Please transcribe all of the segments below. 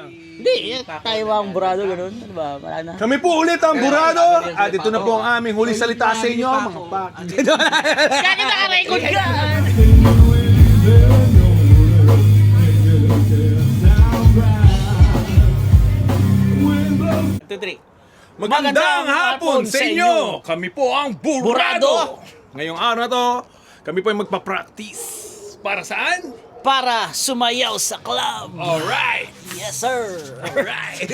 Hindi, tayo ang burado ganun. Ano ba? Wala na. Kami po ulit ang Burado at ito na po ang aming huling salita sa inyo, mga pak. Kaya naka-record ka! 2, 3. Magandang hapon sa inyo! Kami po ang Burado! Ngayong araw na to, kami po ay magpa-practice. Para saan? Para sumayaw sa club. Alright! Yes, sir. Alright!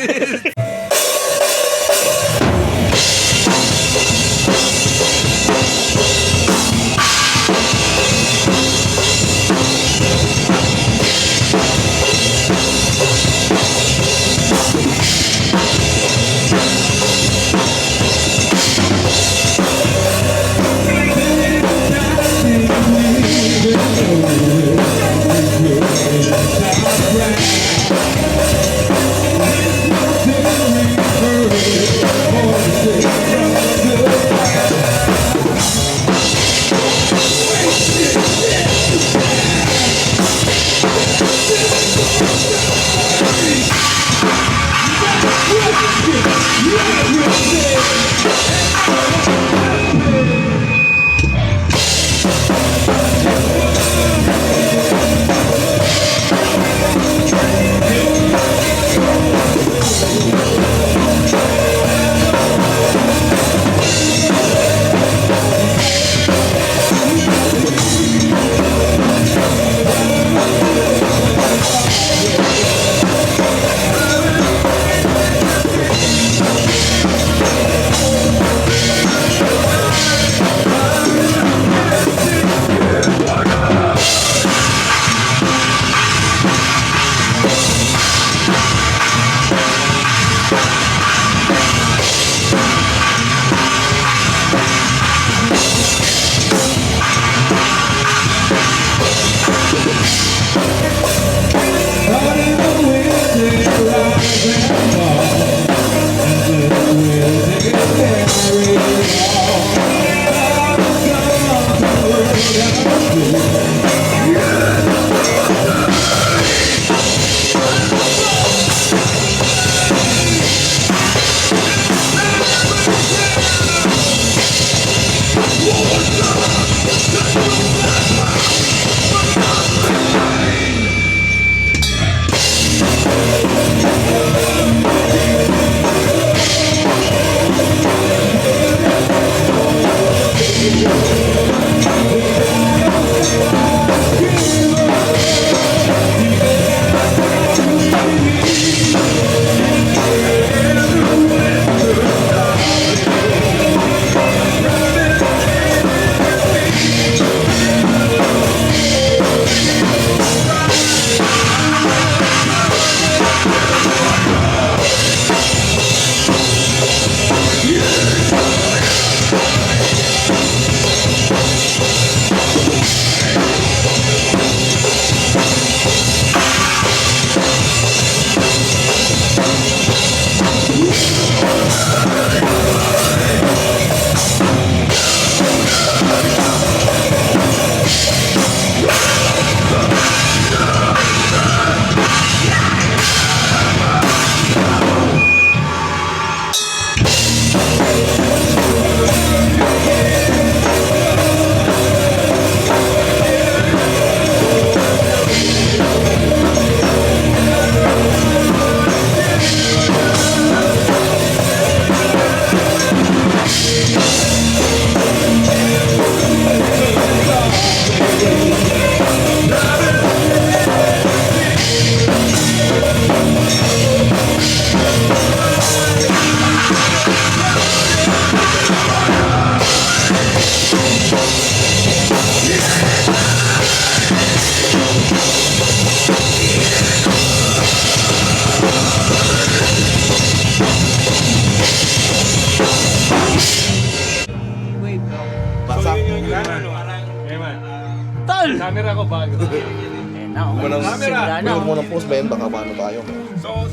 Tol! Camera ko bago. Eh, na, Mayroon mo ng post ba yan? Baka paano tayo? So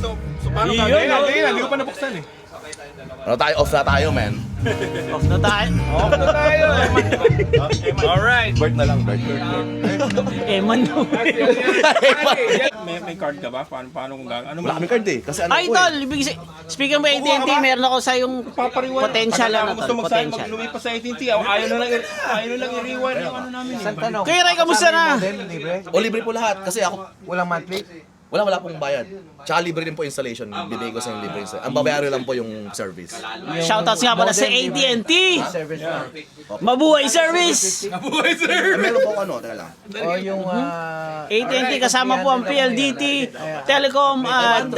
paano ka? Hindi ko pa nabuksan eh. Ano tayo? Off na tayo, man. Off na tayo. Off na tayo. Alright. Bert na lang, Bert. Eman no. May card ka ba? Paano kung gagawin? Ano Wala kaming card eh. Kasi ano Ay, po tol, eh. ibig speaking of AT&T, meron ako sa yung potential na gusto tol, mag-sign, potential. lumipas sa AT&T. Ayaw na lang i-rewind yung ano namin. Kuya Ray, kamusta na? O libre po lahat. Kasi ako, Walang monthly? wala pong bayad. Tsaka libre din po installation. Bibigay ko sa yung libre installation. Ang babayaran lang po yung service. Shoutouts nga pala sa AT&T. Service na. Mabuhay service. Meron po ano, teka lang. O yung AT&T kasama po ang PLDT, Telecom at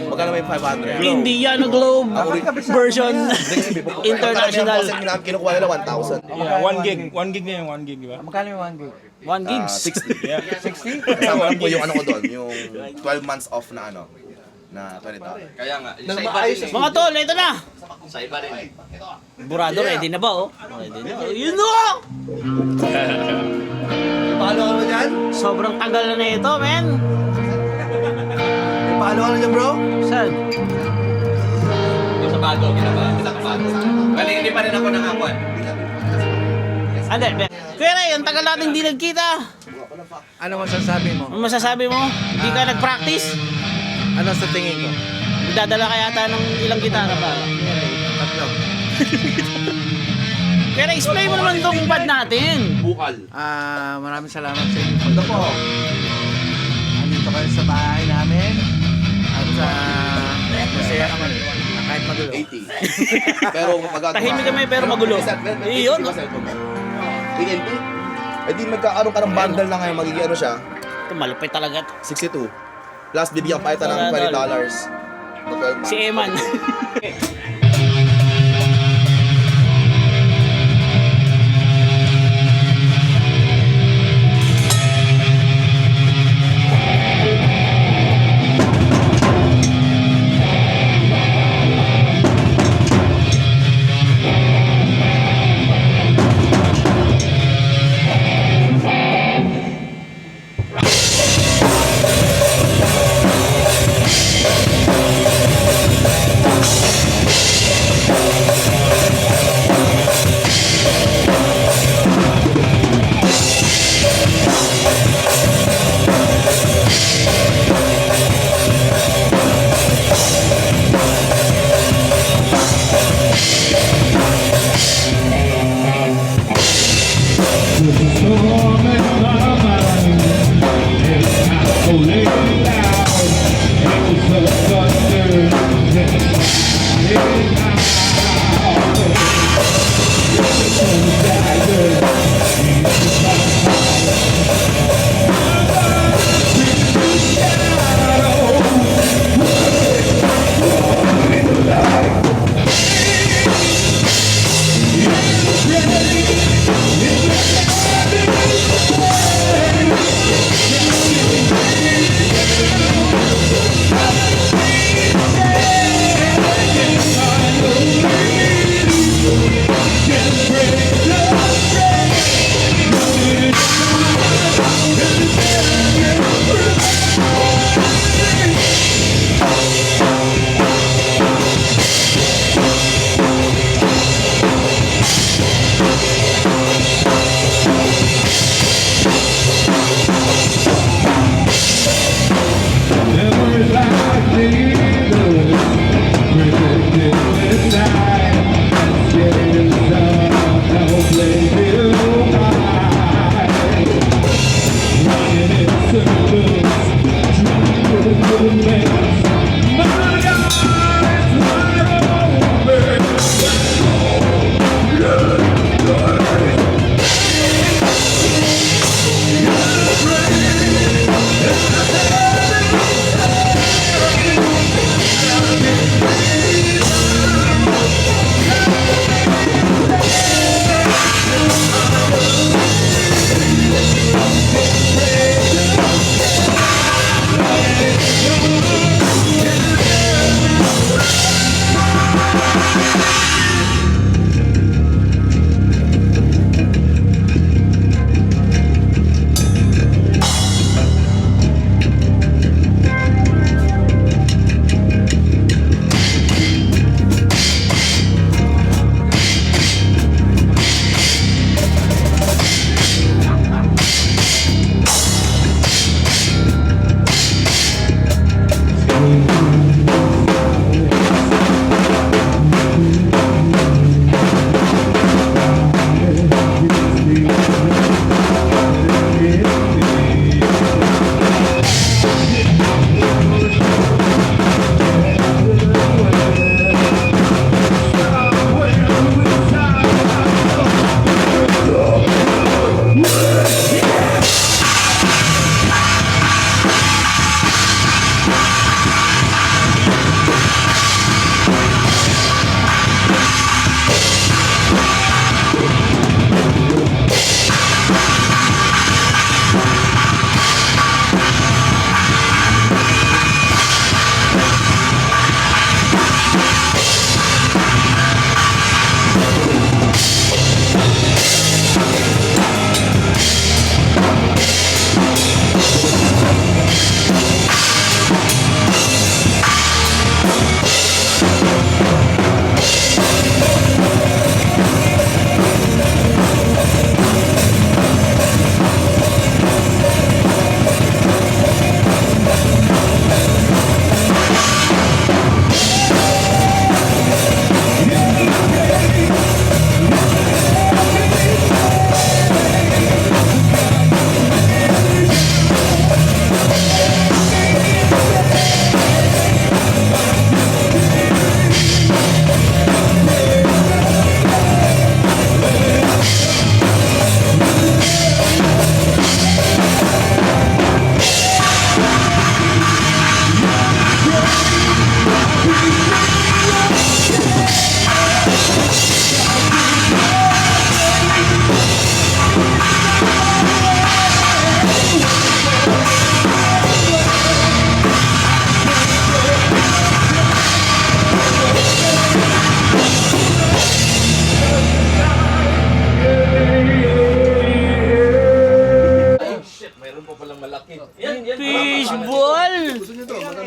Magkano may 500? Indiana Globe version international. Kasi kinukuha nila 1,000. 1 gig. 1 gig na yung 1 gig, di ba? magkano yung 1 gig? 1 gigs. 60. Yeah. 60? Kasama lang po yung ano ko doon, yung 12 months off na ano, na $20. Nang maayos Mga tol, ito na. Burado, ready na ba oh? Ready na. Yun na! Paano ka dyan? Sobrang tagal na ito, men. Paano ka dyan, bro? Saan? Yung sa bago, sa bago. Bali, hindi pa rin ako nakakuan. Ande, Kuya Ray, ang tagal natin hindi nagkita. Ano masasabi mo? Ano masasabi mo? Hindi ka nag-practice? Ano sa tingin ko? Dadala ka yata ng ilang gitara pa. Tatlo. Kuya Ray, explain mo naman itong pad natin. Maraming salamat sa inyo. Pagka po, andito kayo sa bahay namin. At masaya kami. Kahit magulo. 80. Pero magagawa. Tahimik kami pero magulo. Iyon, no? AT&T? Eh di magkakaroon ka ng bundle na ngayon, magiging ano siya, Ito, malupit talaga. 62. Plus bibigyan pa ito ng $20. Si Eman.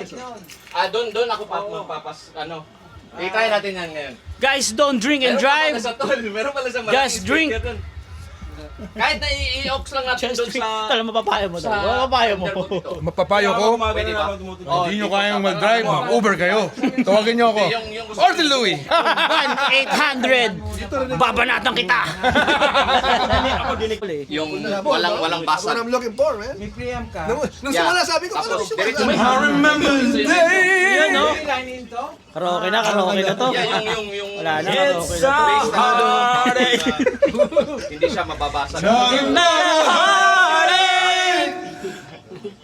Doon ako magpapas, ano. I-try natin yan ngayon. Guys, don't drink and drive. Meron pala sa Just drink. Kahit na i-ox lang natin Just doon drink. sa... Tala, mapapayo mo daw. Mapapayo mo. Mapapayo ko, Pwede ba? hindi nyo kayang mag-drive, mag-Uber kayo. Tawagin nyo ako. Yung gusto Or si Louie. 1-800. Babanatan kita. yung walang That's what basa. I'm looking for, man. May preamp ka. Nung simula sabi ko, ano Tapos, gusto diretso mo? may I remember the day. Yan, no? May line in to? Karaoke na to. Yeah, yung Wala na, karaoke na to. bass na hindi siya mababasa. In my heart.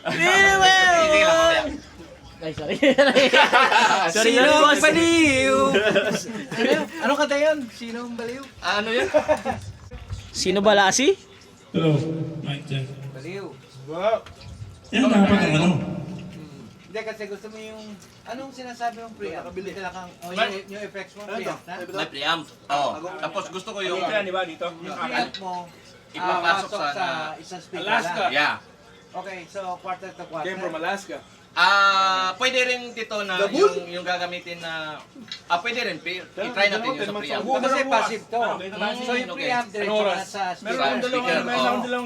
Really well. Hindi lang mamaya. Ay, sorry. Sino boss. ang baliw? Anong kanta yun? Sino ang baliw? Ano yun? Sino ba lasi? Hello, mic check. Baliw. Yan, dapat ang ano. Hindi kasi gusto mo yung... Anong sinasabi mong preamp? Bili ka lang yung effects mo, preamp na? May preamp. Oo. Tapos gusto ko yung Yung preamp mo, ipapasok pasok sa... isang speaker lang. Yeah. Okay, so quarter to quarter. Alaska. Pwede rin dito na yung gagamitin na pwede rin i-try natin yung sa preamp. Kasi passive to. So yung Okay. preamp diretso na sa speaker. Speaker.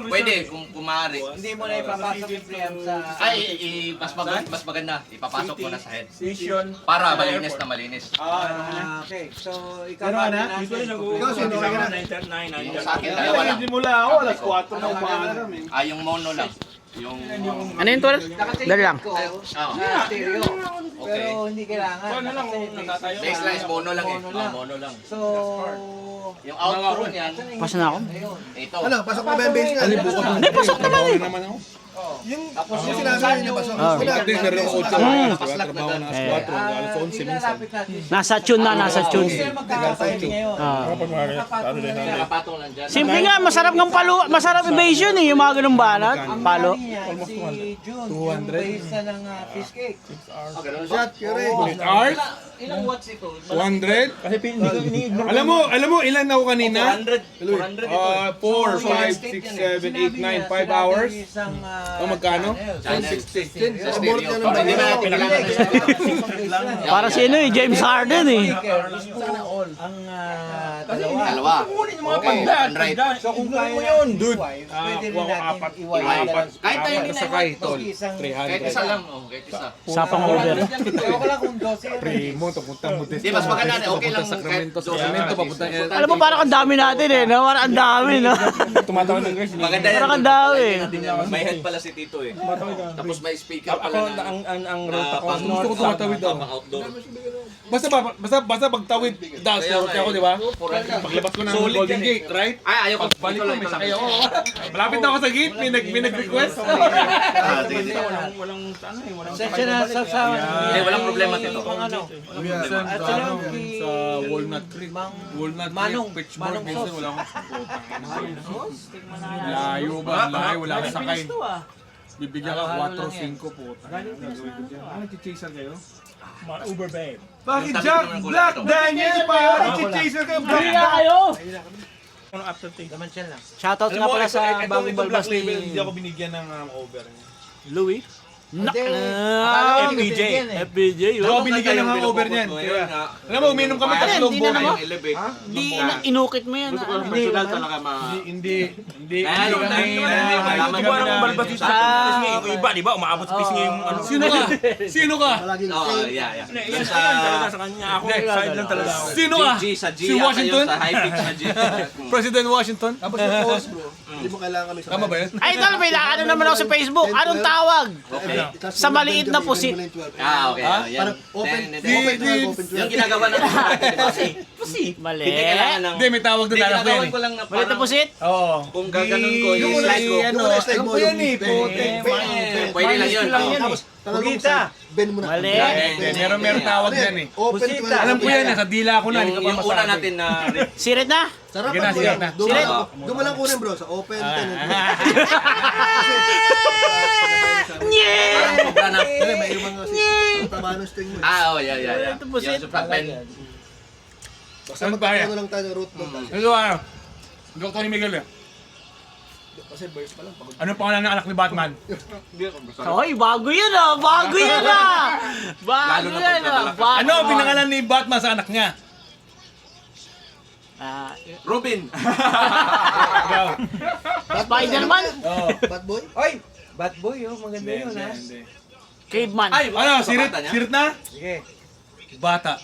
Pwede kung kumari. Hindi mo na ipapasok yung preamp sa... Ay, mas maganda. Ipapasok mo na sa head. Para malinis na malinis. Okay, so ikaw pa na natin. Ikaw, sino? Yung sa akin, dalawa lang. Mula ako, alas 4 na umaga kami. Yung mono lang. Yung... Ano yun, Tol? Dali lang. Stereo. Okay. Pero hindi kailangan. Baseline is mono lang eh. Mono lang. Mono lang. So... Yung outro niyan, Pasa na ako. Ayun. ito. Ano, pasok mo ba yung bass niya? Hindi, pasok naman eh. Yung sinabi niya pasok. Wala. At least meron ako 8 Paslak na doon. Ilalapit natin. Nasa tune na, nasa tune. Sir, magkakapit ngayon. Nakapatong lang dyan. Simple nga, masarap ng palo, masarap evasion eh, yung mga ganung banat, palo. Si June, yung bass na ng fish cake. Shot, Kure. Hours? Ilang watts ito? 200? Alam mo ilan ako kanina? 400 ito. 4, 5, 6, 7, 8, 9, 5 hours. Magkano? Channel. Sa Sa board stereo. niya ng Hindi na natin kailangan ng stereo. Para sino eh, James Harden eh. Ang dalawa. Dalawa. Okay, right. So kung kaya yun, pwede rin natin iwalay. Kahit tayo din Sakay, tol. kahit isa lang. Kahit isa. Sapang order. Ewan ko lang kung 12 yun. Primo, papunta mo Di, mas maganda na. Okay lang kahit Sacramento, papunta Alam mo, parang ang dami natin eh, no? Parang ang dami, no? tumatawag ng guys. maganda yan. Parang ang dami. May head pala si Tito eh. Tapos may speaker pala na. Ang route ako. Gusto ko tumatawid daw. Outdoor. Basta pagtawid, das, ako, di ba? Paglabas ko ng Golden Gate, right? Ay, ayaw ko. Balik Ito ko, lang, may ito sakay lang. ako. Malapit na ako sa gate, may nag-request. Sensya na sa Hindi, walang problema Tito. ano. At sila yung Sa Walnut Creek. Walnut Manong. Creek, Pittsburgh, Manong minsan sauce. wala akong layo ba? Layo, wala akong sakay. Bibigyan ka 4-5 po. Ano, chichaser kayo? Uber babe. Bakit Sabi Jack? ko naman Black ito. Daniel pa! Chichaser kayo, Black Kaya kayo! Ano aftertaste? Laman siya lang. Shoutout nga pala sa bagong balbas Hindi ni ako binigyan ng over. Louie. FPJ. FPJ, Hindi ako yun. binigyan ng hangover niyan. Kaya, alam mo, uminom kami tatlong Hindi na buhay. naman. Di, inukit mo yan. Personal talaga Hindi. Kaya yung malaman Ito ba ang balbas dito sa Yung iba, di ba? Umaabot sa pisngi yung ano. Sino ka? Sino ka? Oo, yeah. Yan talaga sa kanya. Ako, side lang talaga ako. Sino ka? Sa G, Si Washington? Sa high pitch na G. President Washington? Tapos yung post, bro. Hindi mo kailangan kami sa... Tama ba yun? Ay, tol, may ano naman ako sa Facebook. Anong tawag? Sa maliit na pusit. Okay. Yan. Parang open, Then, open 12, open 12. yung ginagawa natin sa atin, di ba? Mali. Hindi kailangan ng... Hindi, may tawag doon Hindi, alam ko yan ginagawan eh. ko lang na Maliit na parang... pusit? Oo. Kung gaganon ko, yung Yung slide ko. ano, alam ko yan eh. Pwede lang yun. Tapos, talagang sa bend mo na. Mali. Meron tawag yan eh. Open 12. Alam ko yan eh, sa dila ko na. Hindi ko pa Yung una masabi. natin na... Sirit na? Sarap Sige na, ang sige bro. na. Doon mo lang kunin bro, sa open 10. Yeah! Parang sobra na. Kasi may ibang kasi. Ang taba ng string mo. Yeah. Ito pusit. Yung super pen. Basta magkakano lang tayo ng root doon. Ito ano? Dr. Miguel eh. Kasi verse pa lang. Pagod. Ano pangalan ng anak ni Batman? Hoy, bago yan ah! Bago yan ah! lalo na pagkamalaki. Ano ang pinangalan ni Batman sa anak niya? Robin. Spider-Man? Bad boy? Oy! Bad boy, oh. Maganda yun, ha? Caveman. Ay, Ano, sa sirit, bata niya? sirit na? Sige. Bata.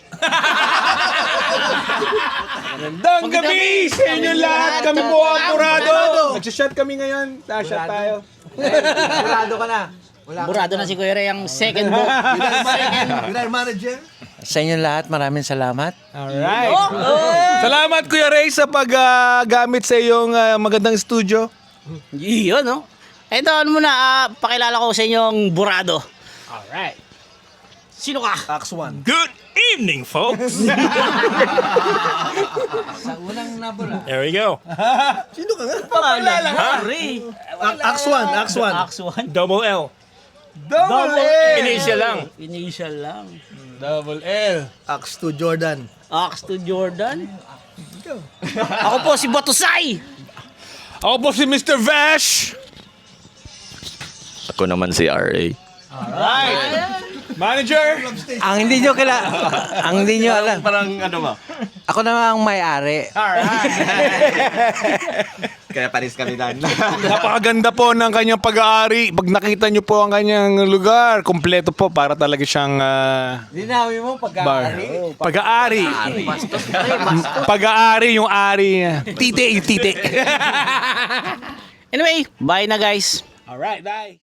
Magandang gabi sa inyo lahat. Kami po ang Burado. Nagsishot kami ngayon. Shot tayo. Burado ka na. Burado na si Kuya Ray ang second book. Viral manager? Sa inyo lahat, maraming salamat. Alright. Salamat Kuya Ray sa paggamit sa iyong magandang studio. Yun, no? Ito, ano muna, pakilala ko sa inyong Burado. Alright. Sino ka? Axe 1. Good evening, folks. Sa unang nabula. There we go. Pangalan. Ray. Axe 1. Axe 1. Axe 1. Double L. Double L. Initial lang. Initial lang. Double L. Axe 2 Jordan. Axe to Jordan. Ako po si Batusay. Ako po si Mr. Vash. Ako naman si RA. Manager. Ang hindi nyo ang hindi nyo alam. Parang ano ba? Ako naman ang may-ari. Kaya paris kami dan. Napakaganda po ng kanyang pag-aari. Pag nakita niyo po ang kanyang lugar, kompleto po para talaga siyang Dinawi mo bar. pag-aari. Pag-aari. Pag-aari yung ari niya. Tite, yung tite. Anyway, bye na guys. Alright, bye.